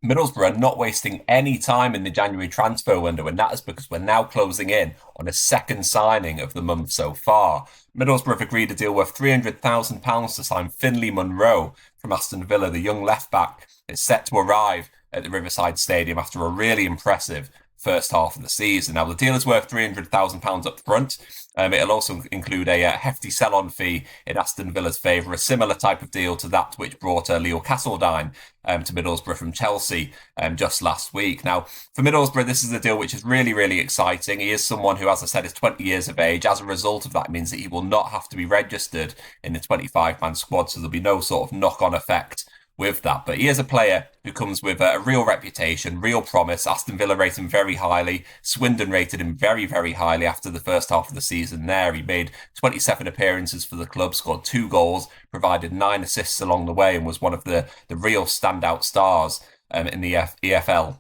Middlesbrough are not wasting any time in the January transfer window, and that is because we're now closing in on a second signing of the month so far. Middlesbrough have agreed a deal worth £300,000 to sign Finley Munroe from Aston Villa. The young left-back is set to arrive at the Riverside Stadium after a really impressive first half of the season. Now, the deal is worth £300,000 up front. It'll also include a hefty sell-on fee in Aston Villa's favour, a similar type of deal to that which brought Leo Castledine to Middlesbrough from Chelsea just last week. Now, for Middlesbrough, this is a deal which is really, really exciting. He is someone who, as I said, is 20 years of age. As a result of that, it means that he will not have to be registered in the 25-man squad, so there'll be no sort of knock-on effect with that. But he is a player who comes with a real reputation, real promise. Aston Villa rate him very highly. Swindon rated him very, very highly after the first half of the season there. He made 27 appearances for the club, scored 2 goals, provided 9 assists along the way, and was one of the real standout stars in the EFL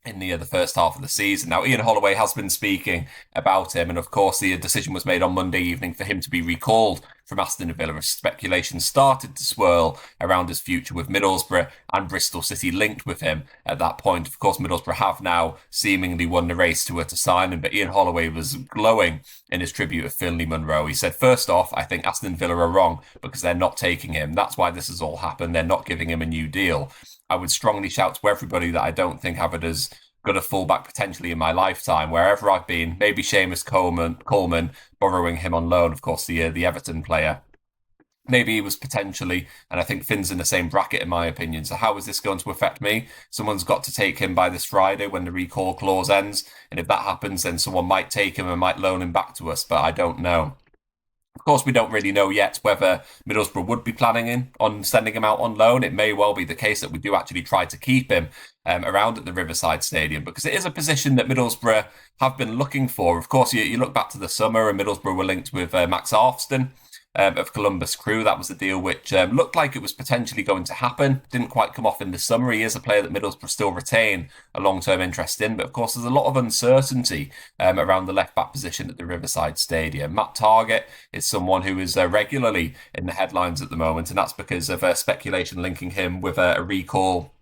in the first half of the season. Now, Ian Holloway has been speaking about him, and of course the decision was made on Monday evening for him to be recalled from Aston Villa as speculation started to swirl around his future, with Middlesbrough and Bristol City linked with him at that point. Of course, Middlesbrough have now seemingly won the race to sign him, but Ian Holloway was glowing in his tribute of Finley Munroe. He said, first off, I think Aston Villa are wrong because they're not taking him. That's why this has all happened. They're not giving him a new deal. I would strongly shout to everybody that I don't think have it as good a fullback potentially in my lifetime, wherever I've been. Maybe Seamus Coleman borrowing him on loan, of course, the Everton player. Maybe he was potentially, and I think Finn's in the same bracket in my opinion. So how is this going to affect me? Someone's got to take him by this Friday when the recall clause ends. And if that happens, then someone might take him and might loan him back to us, but I don't know. Of course, we don't really know yet whether Middlesbrough would be planning on sending him out on loan. It may well be the case that we do actually try to keep him around at the Riverside Stadium, because it is a position that Middlesbrough have been looking for. Of course, you look back to the summer and Middlesbrough were linked with Max Arfston of Columbus Crew. That was the deal which looked like it was potentially going to happen. Didn't quite come off in the summer. He is a player that Middlesbrough still retain a long-term interest in, but of course there's a lot of uncertainty around the left-back position at the Riverside Stadium. Matt Targett is someone who is regularly in the headlines at the moment, and that's because of speculation linking him with a recall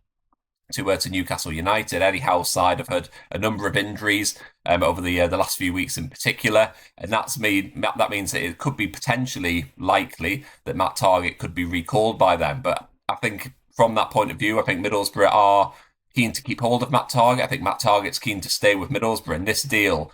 to Newcastle United. Eddie Howe's side have had a number of injuries over the last few weeks in particular, and that means that it could be potentially likely that Matt Targett could be recalled by them. But I think from that point of view, I think Middlesbrough are keen to keep hold of Matt Targett. I think Matt Targett's keen to stay with Middlesbrough, and this deal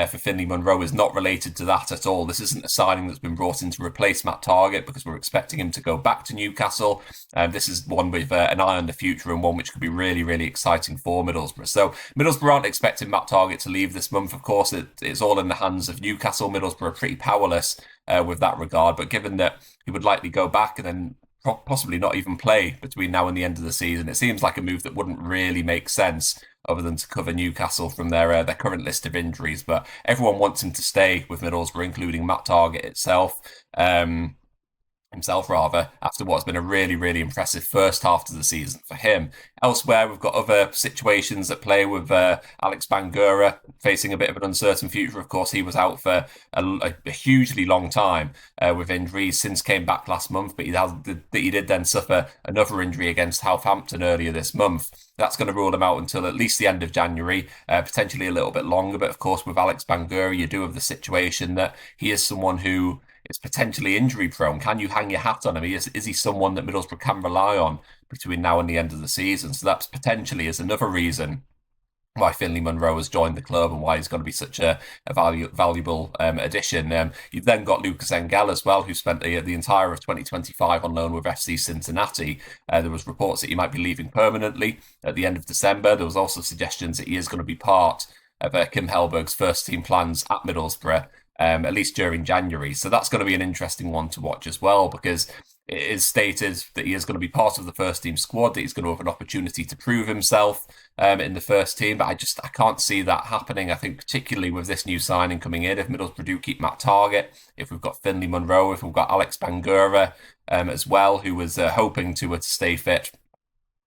for Finley Munroe is not related to that at all. This isn't a signing that's been brought in to replace Matt Targett because we're expecting him to go back to Newcastle. This is one with an eye on the future and one which could be really, really exciting for Middlesbrough. So Middlesbrough aren't expecting Matt Targett to leave this month. Of course, it's all in the hands of Newcastle. Middlesbrough are pretty powerless with that regard, but given that he would likely go back and then possibly not even play between now and the end of the season, it seems like a move that wouldn't really make sense other than to cover Newcastle from their current list of injuries. But everyone wants him to stay with Middlesbrough, including Matt Targett himself, after what's been a really, really impressive first half to the season for him. Elsewhere, we've got other situations at play with Alex Bangura facing a bit of an uncertain future. Of course, he was out for a hugely long time with injuries, since came back last month, but he did then suffer another injury against Southampton earlier this month. That's going to rule him out until at least the end of January, potentially a little bit longer. But of course, with Alex Bangura, you do have the situation that he is someone who is potentially injury prone. Can you hang your hat on him? Is he someone that Middlesbrough can rely on between now and the end of the season? So that's potentially is another reason why Finley Munroe has joined the club and why he's going to be such a valuable addition. You've then got Lucas Engel as well, who spent the entire of 2025 on loan with FC Cincinnati. There was reports that he might be leaving permanently at the end of December. There was also suggestions that he is going to be part of Kim Hellberg's first team plans at Middlesbrough, at least during January. So that's going to be an interesting one to watch as well, because it is stated that he is going to be part of the first team squad, that he's going to have an opportunity to prove himself in the first team. But I can't see that happening. I think particularly with this new signing coming in, if Middlesbrough do keep Matt Targett, if we've got Finley Munroe, if we've got Alex Bangura as well, who was hoping to stay fit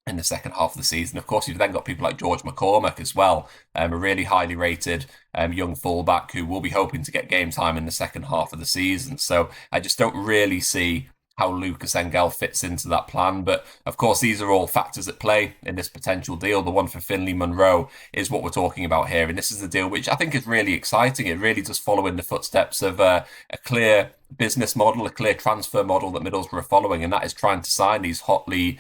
in the second half of the season. Of course, you've then got people like George McCormack as well, a really highly rated young fullback who will be hoping to get game time in the second half of the season. So I just don't really see how Lucas Engel fits into that plan. But of course, these are all factors at play in this potential deal. The one for Finley Munroe is what we're talking about here. And this is the deal which I think is really exciting. It really does follow in the footsteps of a clear business model, a clear transfer model that Middlesbrough are following, and that is trying to sign these hotly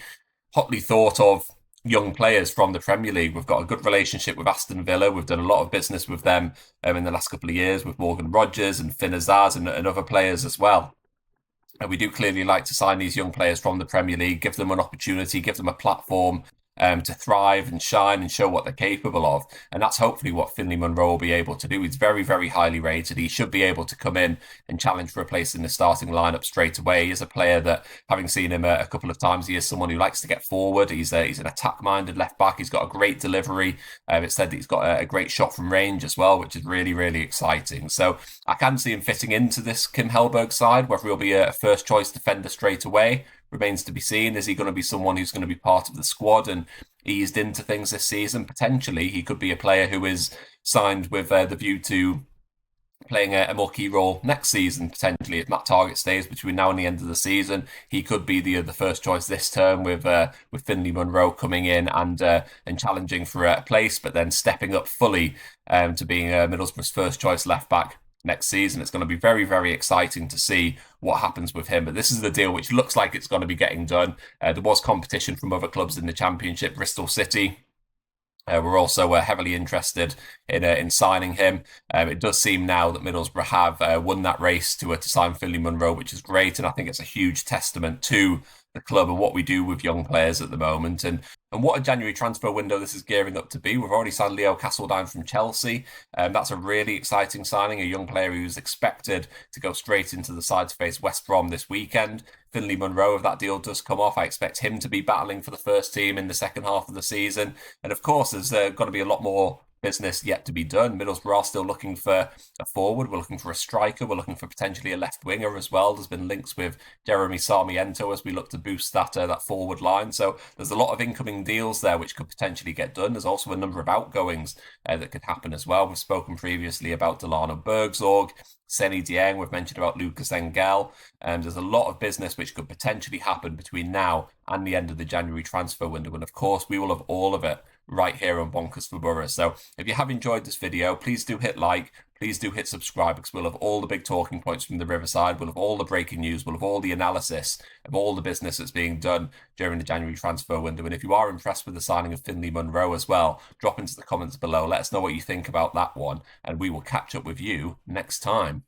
thought of young players from the Premier League. We've got a good relationship with Aston Villa. We've done a lot of business with them in the last couple of years with Morgan Rogers and Finn Azaz and other players as well. And we do clearly like to sign these young players from the Premier League, give them an opportunity, give them a platform to thrive and shine and show what they're capable of. And that's hopefully what Finley Munroe will be able to do. He's very, very highly rated. He should be able to come in and challenge for a place in the starting lineup straight away. He is a player that, having seen him a couple of times, he is someone who likes to get forward. He's an attack-minded left back. He's got a great delivery. It's said that he's got a great shot from range as well, which is really, really exciting. So I can see him fitting into this Kim Hellberg side. Whether he'll be a first-choice defender straight away remains to be seen. Is he going to be someone who's going to be part of the squad and eased into things this season? Potentially, he could be a player who is signed with the view to playing a more key role next season, potentially. If Matt Targett stays between now and the end of the season, he could be the first choice this term with Finley Munroe coming in and challenging for a place, but then stepping up fully to being Middlesbrough's first choice left back next season. It's going to be very, very exciting to see what happens with him. But this is the deal which looks like it's going to be getting done. There was competition from other clubs in the Championship. Bristol City we're also heavily interested in signing him. It does seem now that Middlesbrough have won that race to sign Finley Munroe, which is great, and I think it's a huge testament to the club and what we do with young players at the moment, and what a January transfer window this is gearing up to be. We've already signed Leo Castledown from Chelsea. That's a really exciting signing, a young player who's expected to go straight into the side to face West Brom this weekend. Finley Munroe, if that deal does come off, I expect him to be battling for the first team in the second half of the season. And of course, there's going to be a lot more business yet to be done. Middlesbrough are still looking for a forward. We're looking for a striker. We're looking for potentially a left winger as well. There's been links with Jeremy Sarmiento as we look to boost that forward line. So there's a lot of incoming deals there which could potentially get done. There's also a number of outgoings that could happen as well. We've spoken previously about Delano Bergzorg, Seny Dieng. We've mentioned about Lucas Engel. There's a lot of business which could potentially happen between now and the end of the January transfer window. And of course, we will have all of it right here on Bonkers for Boro. So if you have enjoyed this video, please do hit like, please do hit subscribe, because we'll have all the big talking points from the Riverside, we'll have all the breaking news, we'll have all the analysis of all the business that's being done during the January transfer window. And if you are impressed with the signing of Finley Munroe as well, drop into the comments below, let us know what you think about that one, and we will catch up with you next time.